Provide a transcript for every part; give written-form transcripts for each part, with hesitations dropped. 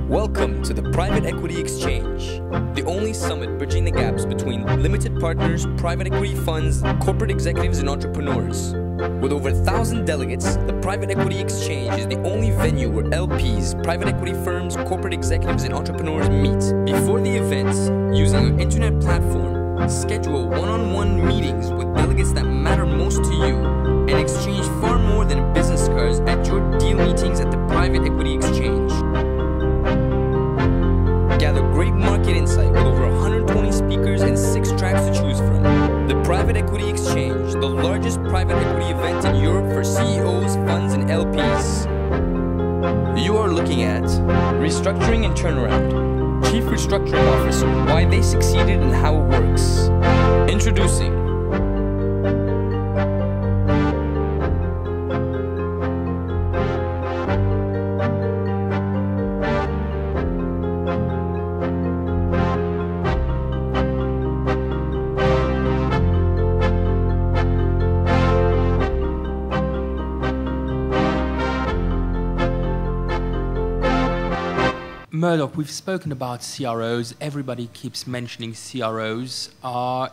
Welcome to the Private Equity Exchange, the only summit bridging the gaps between limited partners, private equity funds, corporate executives, and entrepreneurs. With over 1,000 delegates, the Private Equity Exchange is the only venue where LPs, private equity firms, corporate executives, and entrepreneurs meet. Before the events, using our internet platform, schedule one-on-one meetings with delegates that matter most to you, and exchange far more than business cards at your deal meetings at the Private Equity Exchange. Gather great market insight with over 120 speakers and 6 tracks to choose from. The Private Equity Exchange, the largest private equity event in Europe for CEOs, funds, and LPs. You are looking at Restructuring and Turnaround, Chief Restructuring Officer, why they succeeded and how it works. Introducing Murdoch, we've spoken about CROs. Everybody keeps mentioning CROs.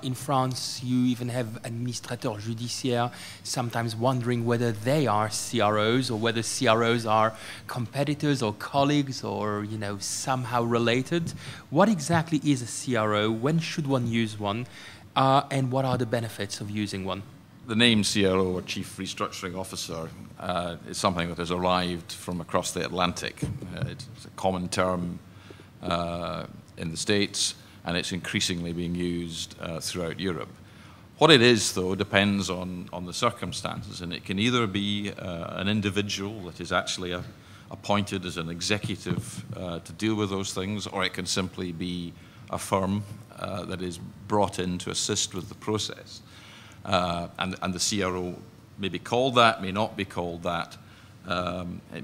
In France, you even have administrateurs judiciaires, sometimes wondering whether they are CROs or whether CROs are competitors or colleagues or, you know, somehow related. What exactly is a CRO? When should one use one? And what are the benefits of using one? The name CRO, or Chief Restructuring Officer, is something that has arrived from across the Atlantic. It's a common term in the States, and it's increasingly being used throughout Europe. What it is, though, depends on the circumstances, and it can either be an individual that is actually appointed as an executive to deal with those things, or it can simply be a firm that is brought in to assist with the process. And the CRO may be called that, may not be called that.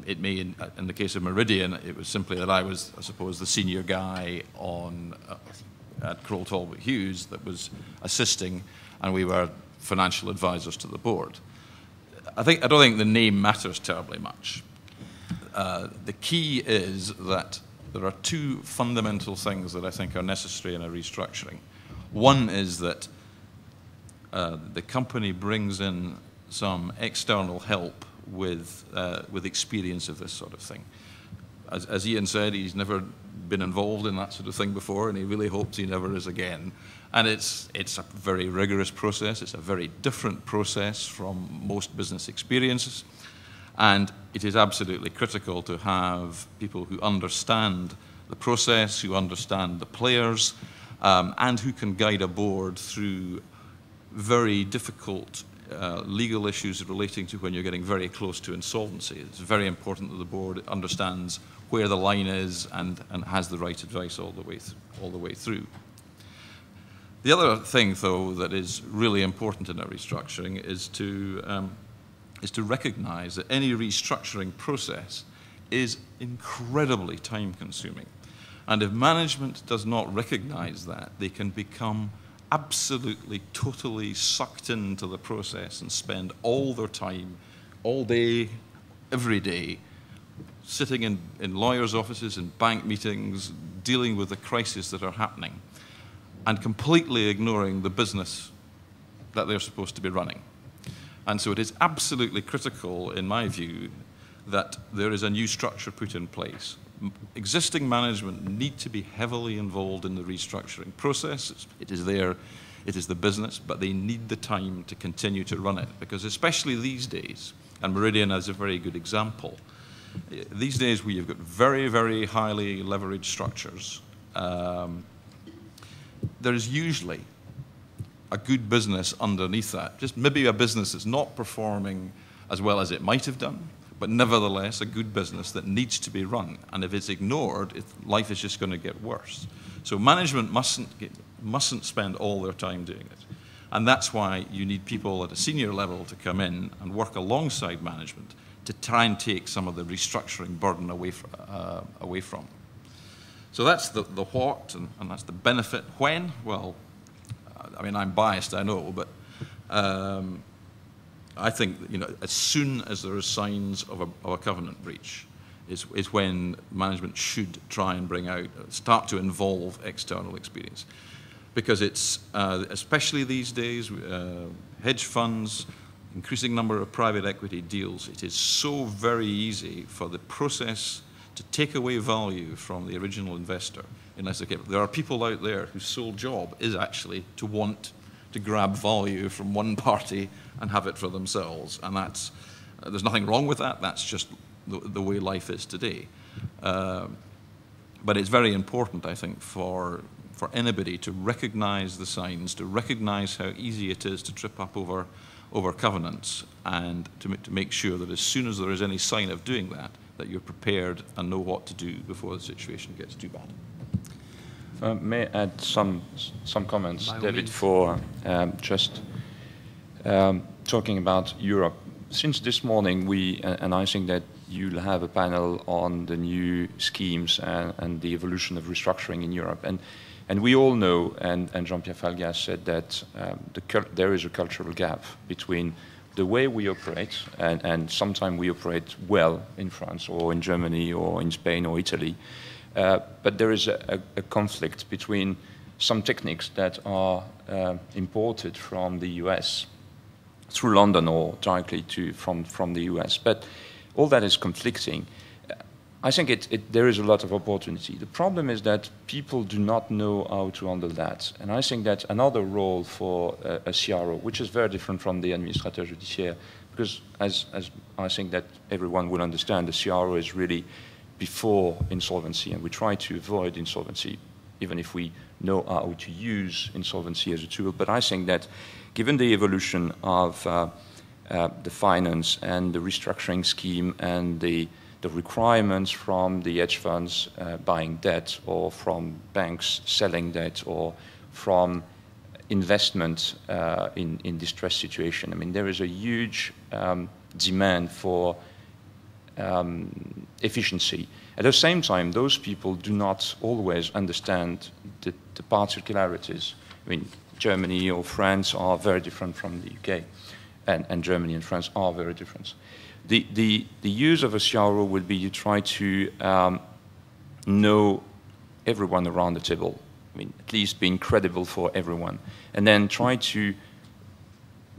It may, in the case of Meridian, it was simply that I was, I suppose, the senior guy at Kroll, Talbot, Hughes that was assisting, and we were financial advisors to the board. I don't think the name matters terribly much. The key is that there are 2 fundamental things that I think are necessary in a restructuring. One is that the company brings in some external help with experience of this sort of thing. As Iain said, he's never been involved in that sort of thing before, and he really hopes he never is again. And it's a very rigorous process. It's a very different process from most business experiences. And it is absolutely critical to have people who understand the process, who understand the players, and who can guide a board through very difficult legal issues relating to when you're getting very close to insolvency. It's very important that the board understands where the line is and has the right advice all the way through. The other thing, though, that is really important in a restructuring is to recognize that any restructuring process is incredibly time-consuming. And if management does not recognize that, they can become absolutely, totally sucked into the process and spend all their time, all day, every day, sitting in lawyers' offices, in bank meetings, dealing with the crises that are happening, and completely ignoring the business that they're supposed to be running. And so it is absolutely critical, in my view, that there is a new structure put in place. Existing management need to be heavily involved in the restructuring process. It is the business, but they need the time to continue to run it, because especially these days, and Meridian is a very good example, these days where you've got very, very highly leveraged structures, there is usually a good business underneath that. Just maybe a business that's not performing as well as it might have done, but nevertheless a good business that needs to be run. And if it's ignored, life is just going to get worse. So management mustn't spend all their time doing it. And that's why you need people at a senior level to come in and work alongside management to try and take some of the restructuring burden away from. So that's the what, and that's the benefit. When? Well, I mean, I'm biased, I know, but I think, you know, as soon as there are signs of a covenant breach, is when management should try and start to involve external experience. Because it's, especially these days, hedge funds, increasing number of private equity deals, it is so very easy for the process to take away value from the original investor unless there are people out there whose sole job is actually to want to grab value from one party and have it for themselves. And there's nothing wrong with that. That's just the way life is today. But it's very important, I think, for anybody to recognize the signs, to recognize how easy it is to trip up over covenants, and to make sure that as soon as there is any sign of doing that you're prepared and know what to do before the situation gets too bad. May I add some comments, David, for just talking about Europe. Since this morning, and I think that you'll have a panel on the new schemes and the evolution of restructuring in Europe. And we all know, and Jean-Pierre Falgas said that there is a cultural gap between the way we operate, and sometimes we operate well in France or in Germany or in Spain or Italy, but there is a conflict between some techniques that are imported from the US through London or directly from the US. But all that is conflicting. I think there is a lot of opportunity. The problem is that people do not know how to handle that. And I think that another role for a CRO, which is very different from the administrateur judiciaire, because as I think that everyone will understand, the CRO is really before insolvency, and we try to avoid insolvency, even if we know how to use insolvency as a tool. But I think that given the evolution of the finance and the restructuring scheme and the requirements from the hedge funds buying debt, or from banks selling debt, or from investment in distressed situation. I mean, there is a huge demand for efficiency. At the same time, those people do not always understand the particularities. I mean, Germany or France are very different from the UK, and Germany and France are very different. The use of a CRO will be you try to know everyone around the table. I mean, at least being credible for everyone, and then try to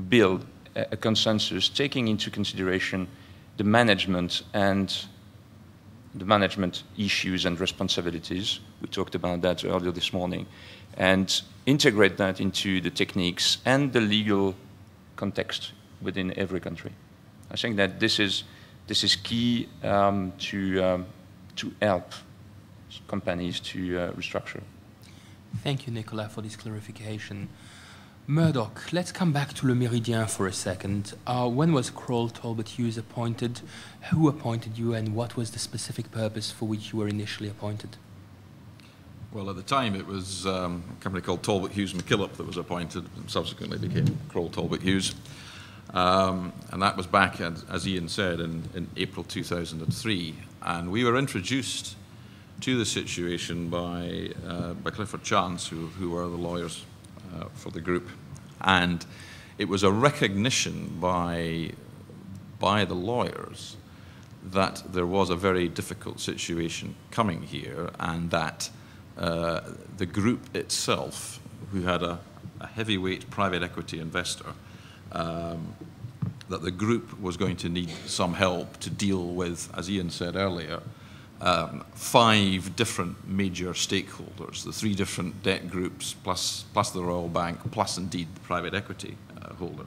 build a consensus, taking into consideration the management and the management issues and responsibilities. We talked about that earlier this morning, and integrate that into the techniques and the legal context within every country. I think that this is key to help companies to restructure. Thank you, Nicolas, for this clarification. Murdoch, let's come back to Le Méridien for a second. When was Kroll, Talbot, Hughes appointed? Who appointed you, and what was the specific purpose for which you were initially appointed? Well, at the time, it was a company called Talbot, Hughes and Killop that was appointed, and subsequently became Kroll, Talbot, Hughes. And that was back, as Iain said, in April 2003. And we were introduced to the situation by Clifford Chance, who were the lawyers for the group. And it was a recognition by the lawyers that there was a very difficult situation coming here, and that the group itself, who had a heavyweight private equity investor, that the group was going to need some help to deal with, as Iain said earlier, 5 different major stakeholders, the 3 different debt groups, plus the Royal Bank, plus indeed the private equity holder.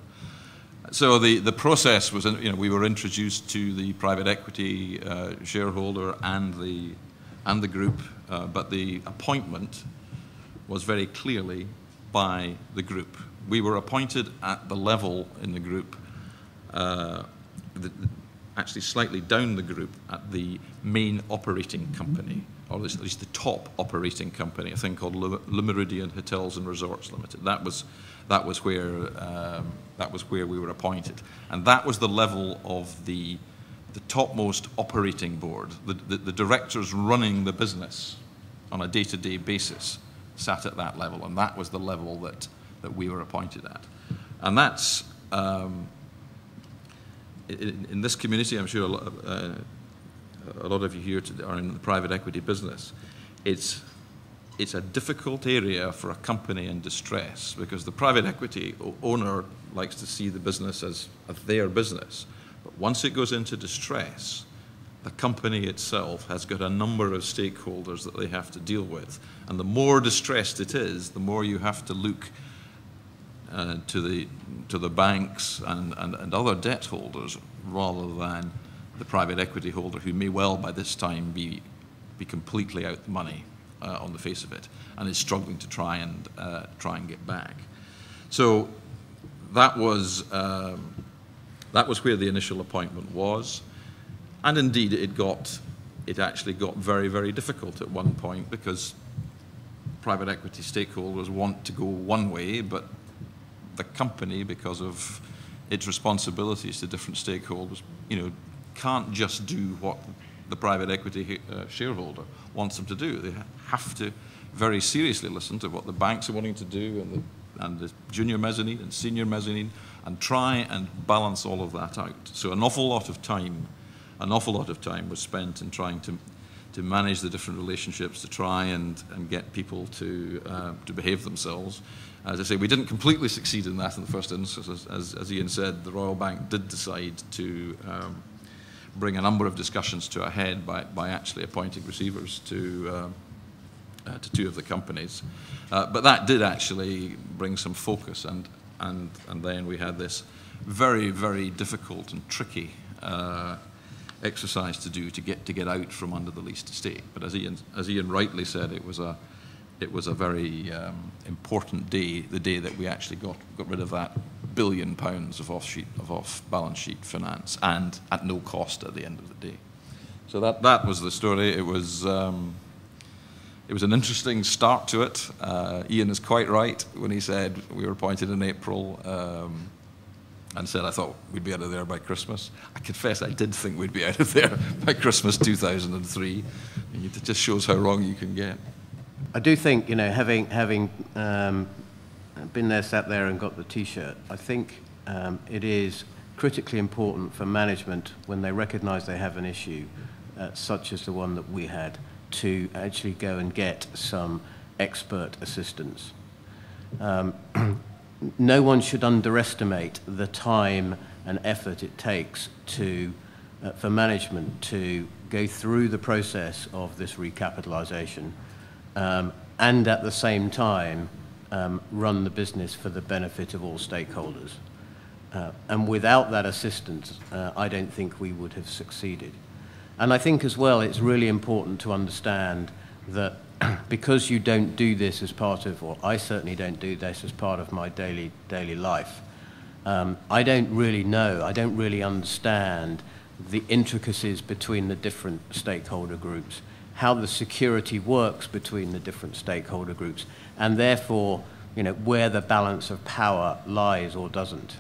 So the process was, we were introduced to the private equity shareholder and the group, but the appointment was very clearly by the group. We were appointed at the level in the group, actually slightly down the group, at the main operating company, or at least the top operating company, a thing called Le Méridien Hotels and Resorts Limited. That was where we were appointed, and that was the level of the topmost operating board. The directors running the business on a day-to-day basis sat at that level, and that was the level that we were appointed at. And that's, in this community, I'm sure a lot of you here are in the private equity business, it's a difficult area for a company in distress, because the private equity owner likes to see the business as their business. But once it goes into distress, the company itself has got a number of stakeholders that they have to deal with. And the more distressed it is, the more you have to look to the banks and other debt holders, rather than the private equity holder, who may well by this time be completely out the money on the face of it, and is struggling to try and get back. So that was where the initial appointment was, and indeed it actually got very, very difficult at one point, because private equity stakeholders want to go one way, but the company, because of its responsibilities to different stakeholders, can't just do what the private equity shareholder wants them to do. They have to very seriously listen to what the banks are wanting to do, and the junior mezzanine and senior mezzanine, and try and balance all of that out. So an awful lot of time was spent in trying to manage the different relationships, to try and get people to behave themselves. As I say, we didn't completely succeed in that in the first instance. As Iain said, the Royal Bank did decide to bring a number of discussions to a head by actually appointing receivers to two of the companies. But that did actually bring some focus, and then we had this very, very difficult and tricky exercise to do to get out from under the leased estate. But as Iain rightly said, it was a very important day, the day that we actually got rid of that £1 billion of off-balance sheet finance, and at no cost at the end of the day. So that was the story. It was an interesting start to it. Iain is quite right when he said we were appointed in April, and said I thought we'd be out of there by Christmas. I confess I did think we'd be out of there by Christmas 2003. And it just shows how wrong you can get. I do think, having been there, sat there, and got the T-shirt, I think it is critically important for management, when they recognise they have an issue, such as the one that we had, to actually go and get some expert assistance. No one should underestimate the time and effort it takes for management to go through the process of this recapitalisation, and at the same time run the business for the benefit of all stakeholders. And without that assistance, I don't think we would have succeeded. And I think as well, it's really important to understand that because you don't do this as part of, or I certainly don't do this as part of my daily life, I don't really understand the intricacies between the different stakeholder groups, how the security works between the different stakeholder groups, and therefore, where the balance of power lies or doesn't.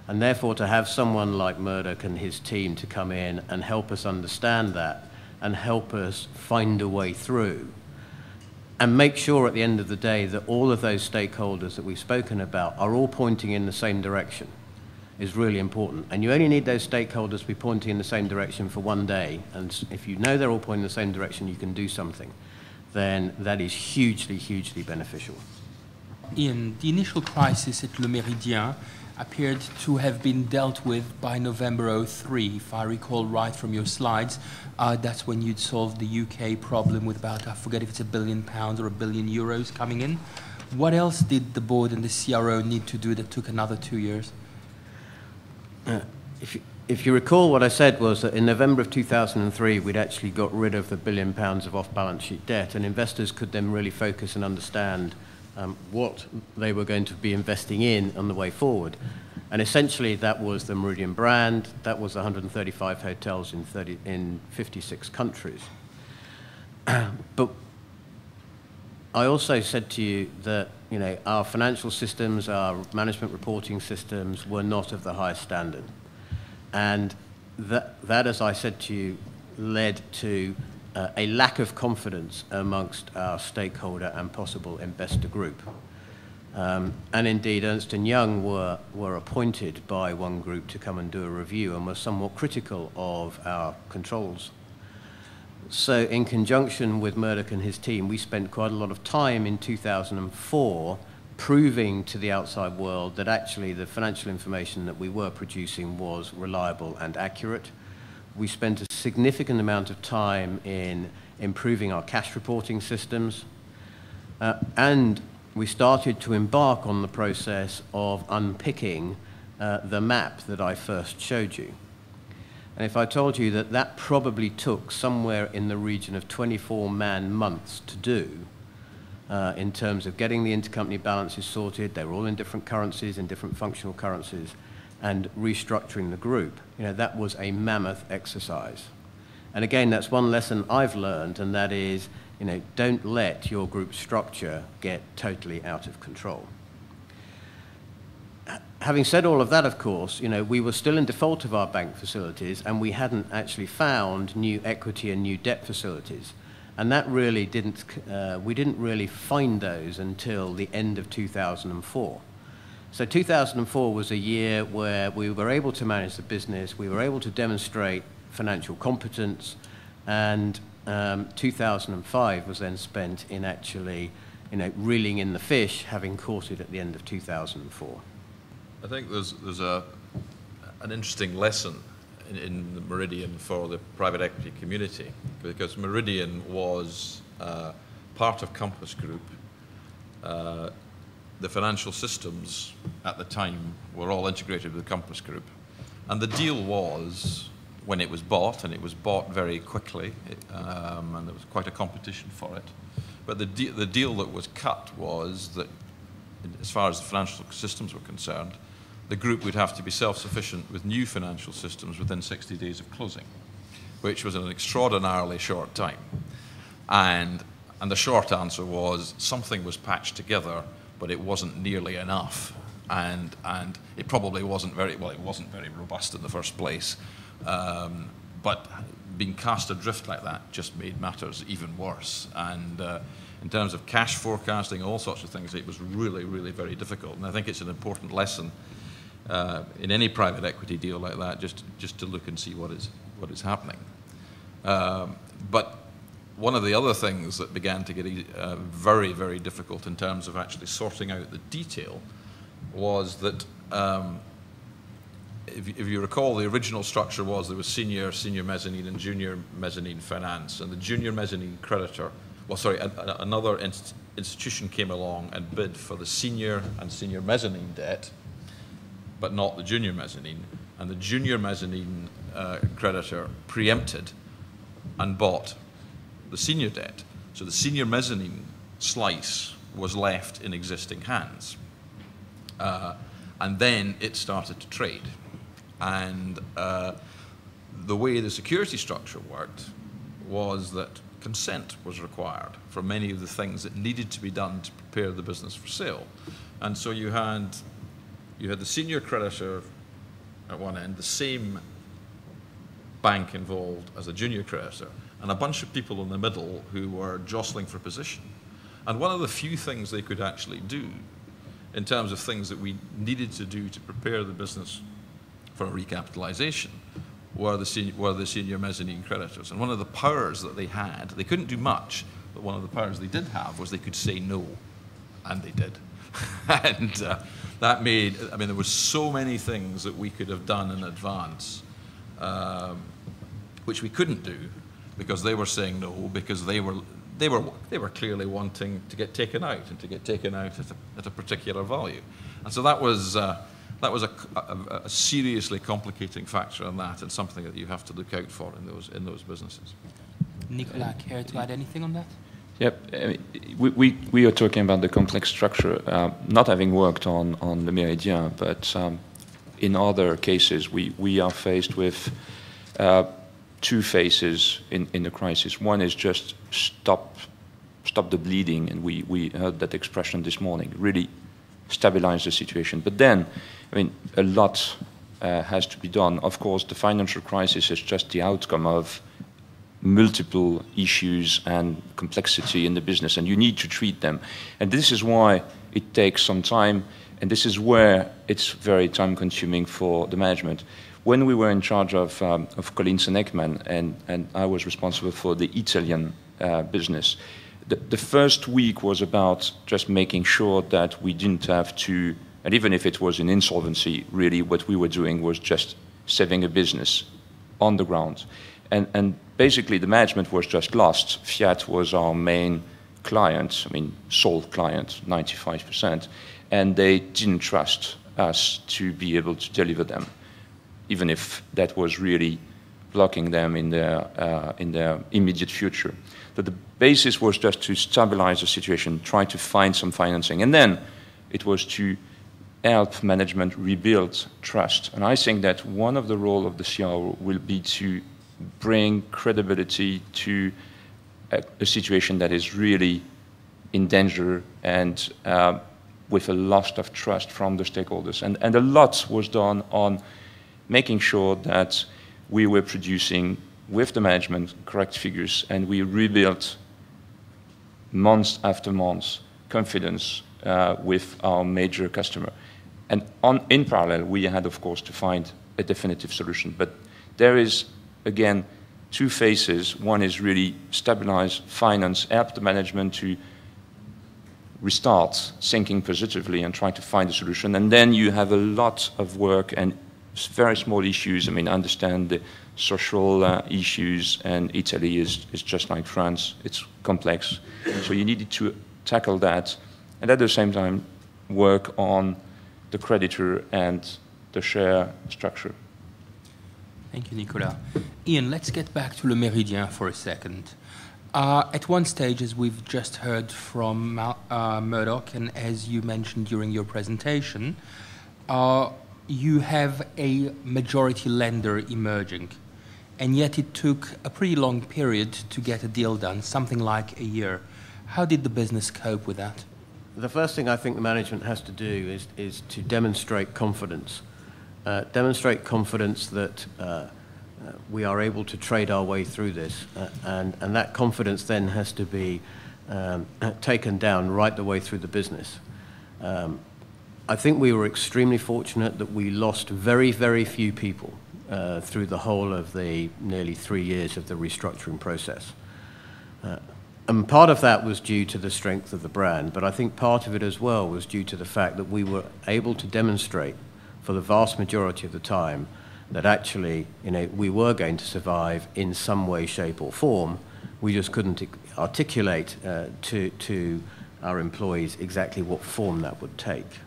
And therefore, to have someone like Murdoch and his team to come in and help us understand that, and help us find a way through, and make sure at the end of the day that all of those stakeholders that we've spoken about are all pointing in the same direction, is really important. And you only need those stakeholders to be pointing in the same direction for one day, and if you know they're all pointing in the same direction, you can do something, then that is hugely, hugely beneficial. Iain, the initial crisis at Le Méridien appeared to have been dealt with by November 2003, if I recall right from your slides. That's when you'd solved the UK problem with about, I forget if it's £1 billion or €1 billion coming in. What else did the board and the CRO need to do that took another 2 years? If you recall, what I said was that in November of 2003, we'd actually got rid of the £1 billion of off-balance sheet debt, and investors could then really focus and understand what they were going to be investing in on the way forward. And essentially, that was the Meridian brand, that was 135 hotels in 56 countries. But I also said to you that our financial systems, our management reporting systems were not of the highest standard. And that, as I said to you, led to a lack of confidence amongst our stakeholder and possible investor group. And indeed, Ernst & Young were appointed by one group to come and do a review, and were somewhat critical of our controls So in conjunction with Murdoch and his team, we spent quite a lot of time in 2004 proving to the outside world that actually the financial information that we were producing was reliable and accurate. We spent a significant amount of time in improving our cash reporting systems, and we started to embark on the process of unpicking the map that I first showed you. And if I told you that that probably took somewhere in the region of 24 man-months to do, in terms of getting the intercompany balances sorted, they were all in different currencies, in different functional currencies, and restructuring the group, that was a mammoth exercise. And again, that's one lesson I've learned, and that is, don't let your group structure get totally out of control. Having said all of that, of course, we were still in default of our bank facilities, and we hadn't actually found new equity and new debt facilities. And that really we didn't really find those until the end of 2004. So 2004 was a year where we were able to manage the business, we were able to demonstrate financial competence, and 2005 was then spent in actually, reeling in the fish, having caught it at the end of 2004. I think there's an interesting lesson in the Meridian for the private equity community, because Meridian was part of Compass Group. The financial systems at the time were all integrated with Compass Group. And the deal was, when it was bought, and it was bought very quickly, and there was quite a competition for it, but the deal that was cut was that, as far as the financial systems were concerned, the group would have to be self-sufficient with new financial systems within 60 days of closing, which was an extraordinarily short time. And the short answer was something was patched together, but it wasn't nearly enough. And it probably wasn't very robust in the first place. But being cast adrift like that just made matters even worse. And in terms of cash forecasting, all sorts of things, it was really, really very difficult. And I think it's an important lesson in any private equity deal like that, just to look and see what is happening. But one of the other things that began to get very, very difficult in terms of actually sorting out the detail was that, if you recall, the original structure was there was senior mezzanine, and junior mezzanine finance, and the junior mezzanine creditor, another institution came along and bid for the senior and senior mezzanine debt, but not the junior mezzanine. And the junior mezzanine creditor preempted and bought the senior debt. So the senior mezzanine slice was left in existing hands. And then it started to trade. And the way the security structure worked was that consent was required for many of the things that needed to be done to prepare the business for sale. And so you had the senior creditor at one end, the same bank involved as the junior creditor, and a bunch of people in the middle who were jostling for position. And one of the few things they could actually do in terms of things that we needed to do to prepare the business for a recapitalization were the senior mezzanine creditors. And one of the powers that they had, they couldn't do much, but one of the powers they did have was they could say no, and they did. And that made, there were so many things that we could have done in advance, which we couldn't do because they were saying no, because they were clearly wanting to get taken out, and to get taken out at a particular value. And so that was a seriously complicating factor in that, and something that you have to look out for in those businesses. Nicolas, care to add anything on that? Yep, we are talking about the complex structure, not having worked on the Méridien, but in other cases we are faced with two phases in the crisis. One is just stop the bleeding, and we heard that expression this morning, really stabilize the situation. But then, a lot has to be done. Of course, the financial crisis is just the outcome of multiple issues and complexity in the business, and you need to treat them. And this is why it takes some time, and this is where it's very time-consuming for the management. when we were in charge of Collins and Ekman, and I was responsible for the Italian business, the first week was about just making sure that we didn't have to, and even if it was in insolvency, really what we were doing was just saving a business on the ground. And basically the management was just lost. Fiat was our main client, I mean, sole client, 95%, and they didn't trust us to be able to deliver them, even if that was really blocking them in their immediate future. But the basis was just to stabilize the situation, try to find some financing, and then it was to help management rebuild trust. And I think that one of the roles of the CRO will be to bring credibility to a situation that is really in danger and with a loss of trust from the stakeholders. And a lot was done on making sure that we were producing with the management correct figures, and we rebuilt month after month confidence with our major customer. And in parallel, we had, of course, to find a definitive solution. But there is, again, two phases. One is really stabilize, finance, help the management to restart thinking positively and try to find a solution. And then you have a lot of work and very small issues. I mean, understand the social issues, and Italy is just like France. It's complex. So you needed to tackle that, and at the same time work on the creditor and the share structure. Thank you, Nicolas. Iain, let's get back to Le Méridien for a second. At one stage, as we've just heard from Murdoch, and as you mentioned during your presentation, you have a majority lender emerging, and yet it took a pretty long period to get a deal done, something like a year. How did the business cope with that? The first thing I think the management has to do is to demonstrate confidence. Demonstrate confidence that we are able to trade our way through this. And that confidence then has to be taken down right the way through the business. I think we were extremely fortunate that we lost very, very few people through the whole of the nearly 3 years of the restructuring process. And part of that was due to the strength of the brand, but I think part of it as well was due to the fact that we were able to demonstrate for the vast majority of the time that actually, we were going to survive in some way, shape or form. We just couldn't articulate to our employees exactly what form that would take.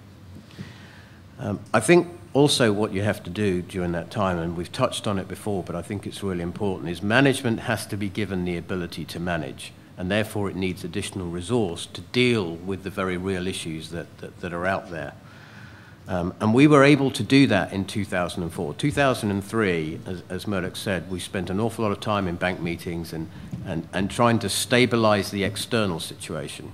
I think also what you have to do during that time, and we've touched on it before, but I think it's really important, is management has to be given the ability to manage, and therefore it needs additional resource to deal with the very real issues that are out there. And we were able to do that in 2004. 2003, as Murdoch said, we spent an awful lot of time in bank meetings and trying to stabilize the external situation.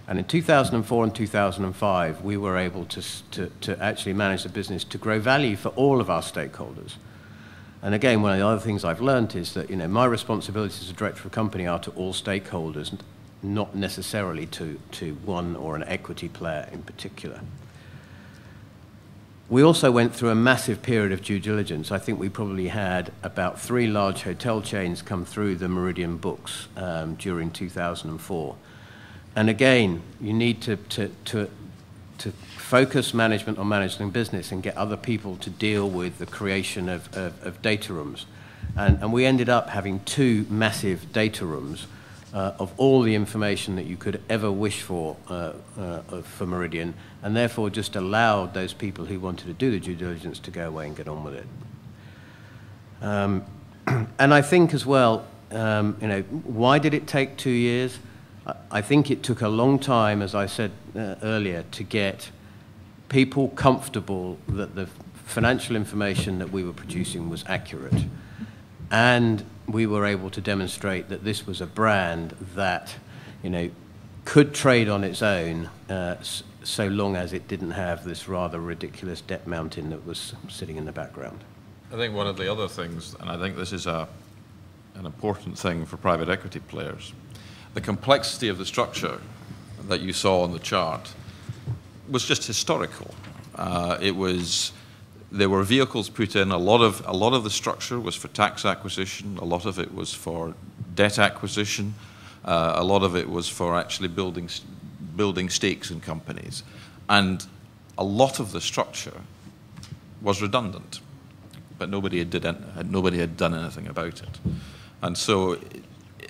And in 2004 and 2005, we were able to actually manage the business to grow value for all of our stakeholders. And again, one of the other things I've learned is that my responsibilities as a director of a company are to all stakeholders, not necessarily to one or an equity player in particular. We also went through a massive period of due diligence. I think we probably had about 3 large hotel chains come through the Meridian books during 2004. And again, you need to focus management on managing business and get other people to deal with the creation of data rooms. And we ended up having 2 massive data rooms of all the information that you could ever wish for Meridian, and therefore just allowed those people who wanted to do the due diligence to go away and get on with it. And I think as well, why did it take 2 years? I think it took a long time, as I said earlier, to get people comfortable that the financial information that we were producing was accurate. And we were able to demonstrate that this was a brand that, could trade on its own so long as it didn't have this rather ridiculous debt mountain that was sitting in the background. I think one of the other things, and I think this is an important thing for private equity players, the complexity of the structure that you saw on the chart was just historical. It was there were vehicles put in. A lot of the structure was for tax acquisition. A lot of it was for debt acquisition. A lot of it was for actually building stakes in companies, and a lot of the structure was redundant, but nobody had done anything about it. And so,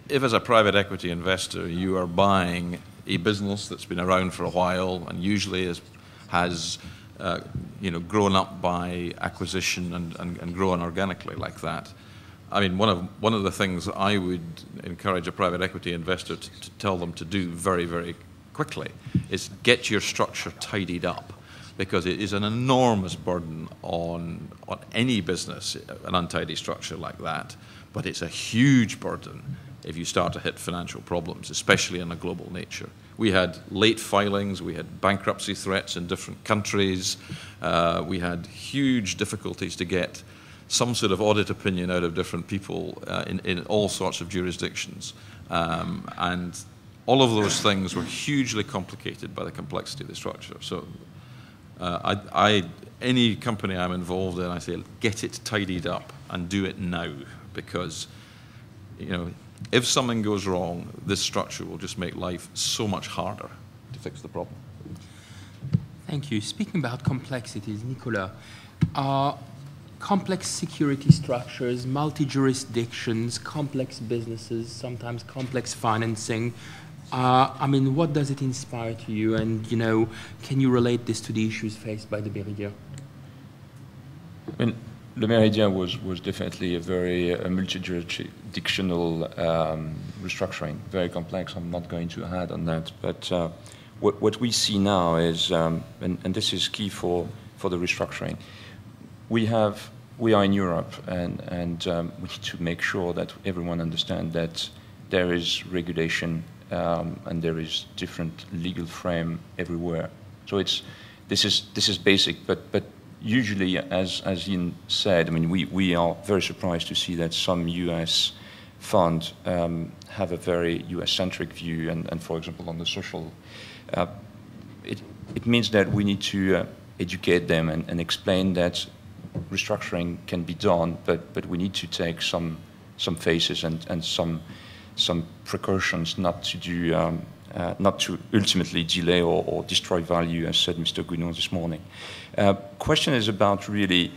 if as a private equity investor you are buying a business that's been around for a while and usually has grown up by acquisition and grown organically like that. I mean, one of the things that I would encourage a private equity investor to tell them to do very, very quickly is get your structure tidied up, because it is an enormous burden on any business, an untidy structure like that. But it's a huge burden if you start to hit financial problems, especially in a global nature. We had late filings, we had bankruptcy threats in different countries, we had huge difficulties to get some sort of audit opinion out of different people in all sorts of jurisdictions. And all of those things were hugely complicated by the complexity of the structure. So any company I'm involved in, I say, get it tidied up and do it now, because if something goes wrong, this structure will just make life so much harder to fix the problem. Thank you. Speaking about complexities, Nicolas, complex security structures, multi-jurisdictions, complex businesses, sometimes complex financing. What does it inspire to you? And, can you relate this to the issues faced by the Méridien? The Méridien was definitely a very multi-jurisdictional restructuring, very complex. I'm not going to add on that. But what we see now is, and this is key for the restructuring, we are in Europe, and we need to make sure that everyone understands that there is regulation and there is different legal frame everywhere. So this is basic, but usually, as Iain said, we are very surprised to see that some U.S. funds have a very U.S.-centric view, and for example, on the social, it means that we need to educate them and explain that restructuring can be done, but we need to take some phases and some precautions not to ultimately delay or destroy value, as said Mr. Guinot this morning. Question is about really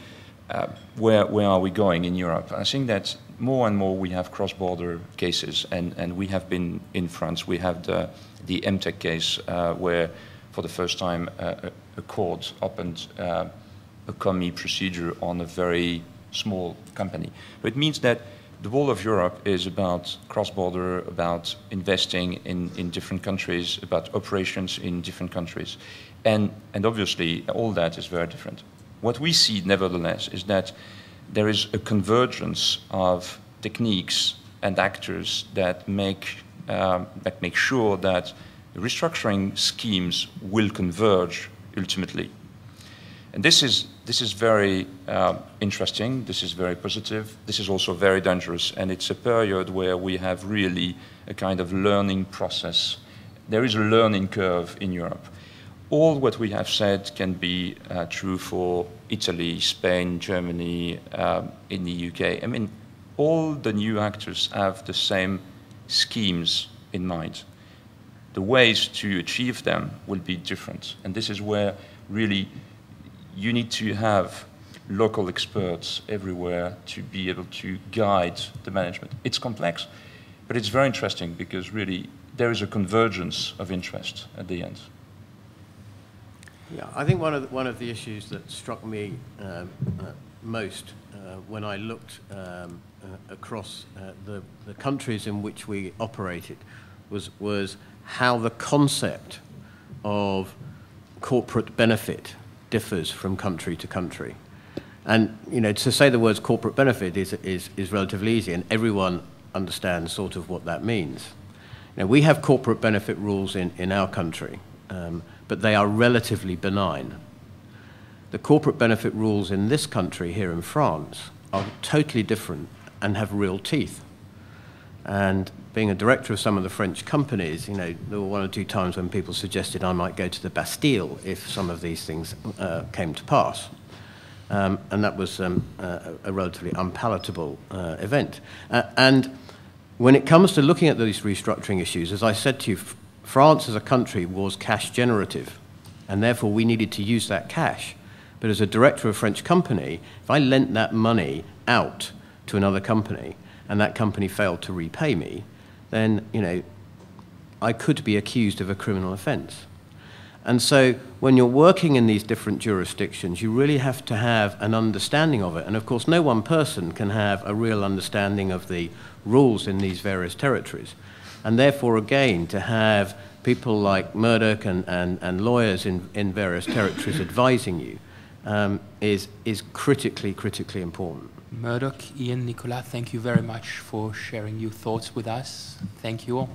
where are we going in Europe? I think that more and more we have cross-border cases, and we have been in France. We have the MTech case where, for the first time, a court opened a COMI procedure on a very small company. But it means that the whole of Europe is about cross-border, about investing in different countries, about operations in different countries. And obviously, all that is very different. What we see, nevertheless, is that there is a convergence of techniques and actors that make sure that the restructuring schemes will converge ultimately. And this is very interesting. This is very positive. This is also very dangerous. And it's a period where we have really a kind of learning process. There is a learning curve in Europe. All what we have said can be true for Italy, Spain, Germany, in the UK. All the new actors have the same schemes in mind. The ways to achieve them will be different. And this is where really you need to have local experts everywhere to be able to guide the management. It's complex, but it's very interesting because really there is a convergence of interest at the end. Yeah, I think one of the issues that struck me most when I looked across the countries in which we operated was how the concept of corporate benefit differs from country to country. And to say the words corporate benefit is relatively easy, and everyone understands sort of what that means. We have corporate benefit rules in our country, but they are relatively benign. The corporate benefit rules in this country, here in France, are totally different and have real teeth. And being a director of some of the French companies, there were one or two times when people suggested I might go to the Bastille if some of these things came to pass. And that was a relatively unpalatable event. And when it comes to looking at these restructuring issues, as I said to you, France as a country was cash generative, and therefore we needed to use that cash. But as a director of a French company, if I lent that money out to another company and that company failed to repay me, then, you know, I could be accused of a criminal offence. And so when you're working in these different jurisdictions, you really have to have an understanding of it. And of course, no one person can have a real understanding of the rules in these various territories. And therefore, again, to have people like Murdoch and lawyers in various territories advising you is critically important. Murdoch, Iain, Nicolas, thank you very much for sharing your thoughts with us. Thank you all.